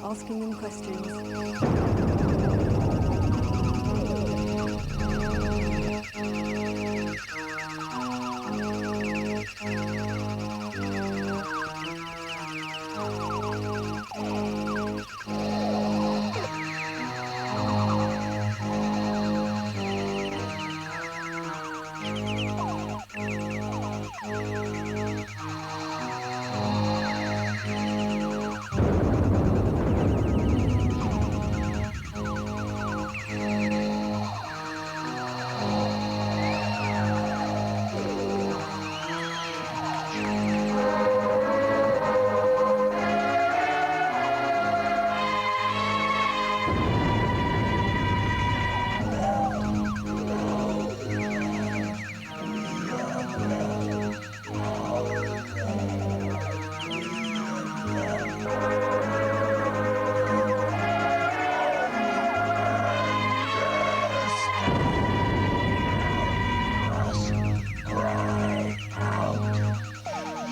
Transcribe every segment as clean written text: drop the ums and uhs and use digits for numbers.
asking them questions.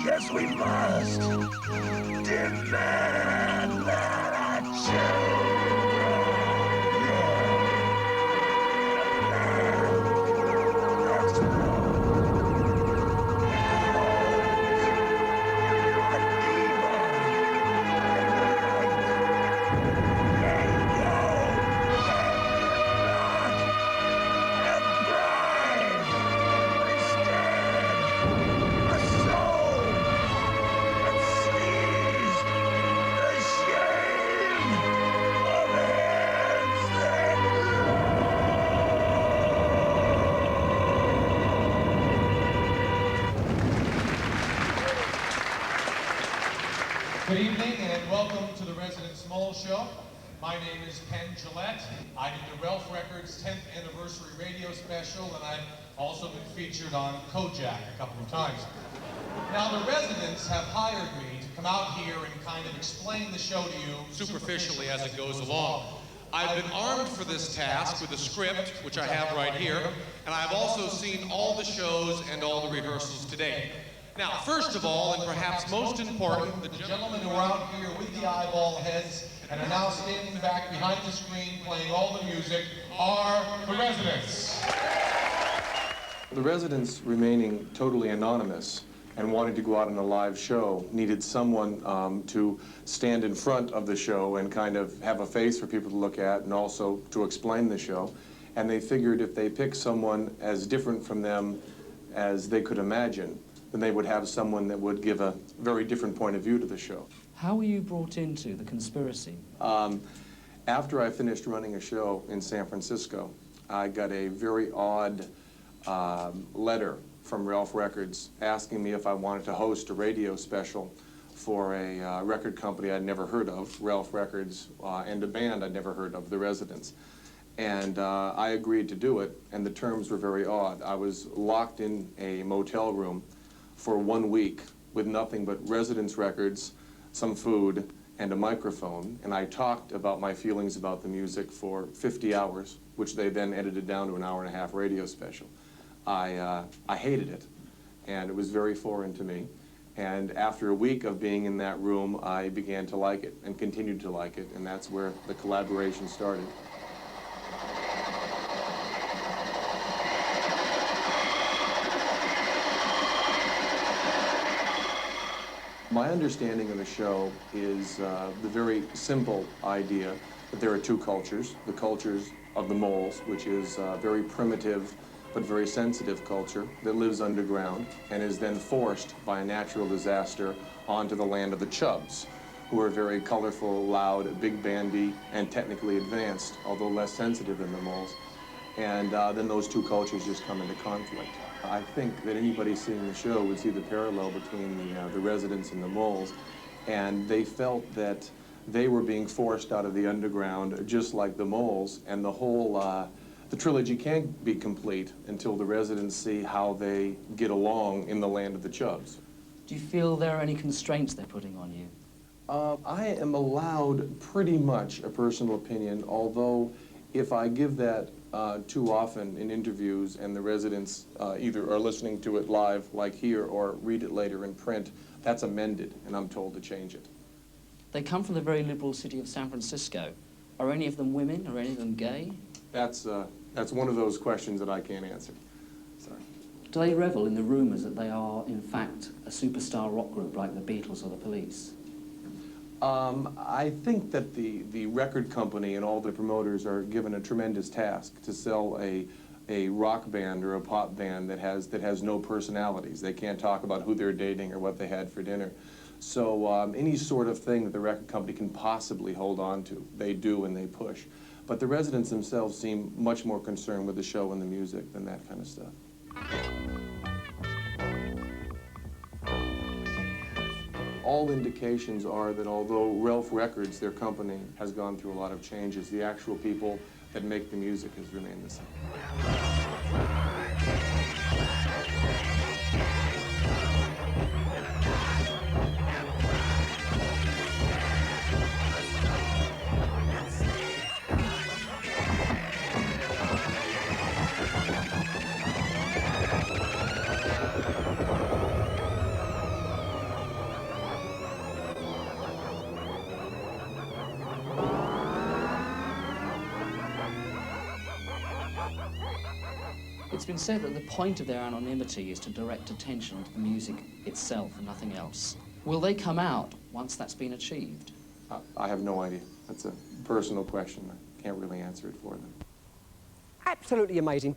Yes, we must demand that Good evening and welcome to the Resident Small Show. My name is Penn Jillette. I did the Ralph Records 10th anniversary radio special, and I've also been featured on Kojak a couple of times. Now the residents have hired me to come out here and kind of explain the show to you superficially as it goes along. I've been armed for this task with a script, which I have right here, and I've also seen all the shows and all the rehearsals to date. Now, first of all, and perhaps most important, the gentlemen who are out here with the eyeball heads and are now standing back behind the screen playing all the music are the residents. The residents, remaining totally anonymous and wanting to go out on a live show, needed someone to stand in front of the show and kind of have a face for people to look at and also to explain the show. And they figured if they picked someone as different from them as they could imagine, then they would have someone that would give a very different point of view to the show. How were you brought into the conspiracy? After I finished running a show in San Francisco, I got a very odd letter from Ralph Records asking me if I wanted to host a radio special for a record company I'd never heard of, Ralph Records, and a band I'd never heard of, The Residents. And I agreed to do it, and the terms were very odd. I was locked in a motel room for 1 week with nothing but Residents records, some food, and a microphone, and I talked about my feelings about the music for 50 hours, which they then edited down to an hour-and-a-half radio special. I hated it, and it was very foreign to me. And after a week of being in that room, I began to like it and continued to like it, and that's where the collaboration started. My understanding of the show is the very simple idea that there are two cultures. The cultures of the moles, which is a very primitive but very sensitive culture that lives underground and is then forced by a natural disaster onto the land of the chubs, who are very colorful, loud, big bandy, and technically advanced, although less sensitive than the moles. And then those two cultures just come into conflict. I think that anybody seeing the show would see the parallel between the residents and the moles, and they felt that they were being forced out of the underground just like the moles, and the whole, the trilogy can't be complete until the residents see how they get along in the land of the chubs. Do you feel there are any constraints they're putting on you? I am allowed pretty much a personal opinion, although if I give that too often in interviews and the residents either are listening to it live like here or read it later in print, that's amended and I'm told to change it. They come from the very liberal city of San Francisco. Are any of them women? Are any of them gay? That's one of those questions that I can't answer. Sorry. Do they revel in the rumours that they are, in fact, a superstar rock group like the Beatles or the Police? I think that the record company and all the promoters are given a tremendous task to sell a rock band or a pop band that has no personalities. They can't talk about who they're dating or what they had for dinner. So any sort of thing that the record company can possibly hold on to, they do and they push. But the residents themselves seem much more concerned with the show and the music than that kind of stuff. All indications are that although Ralph Records, their company, has gone through a lot of changes, the actual people that make the music has remained the same. It's been said that the point of their anonymity is to direct attention to the music itself and nothing else. Will they come out once that's been achieved? I have no idea. That's a personal question. I can't really answer it for them. Absolutely amazing.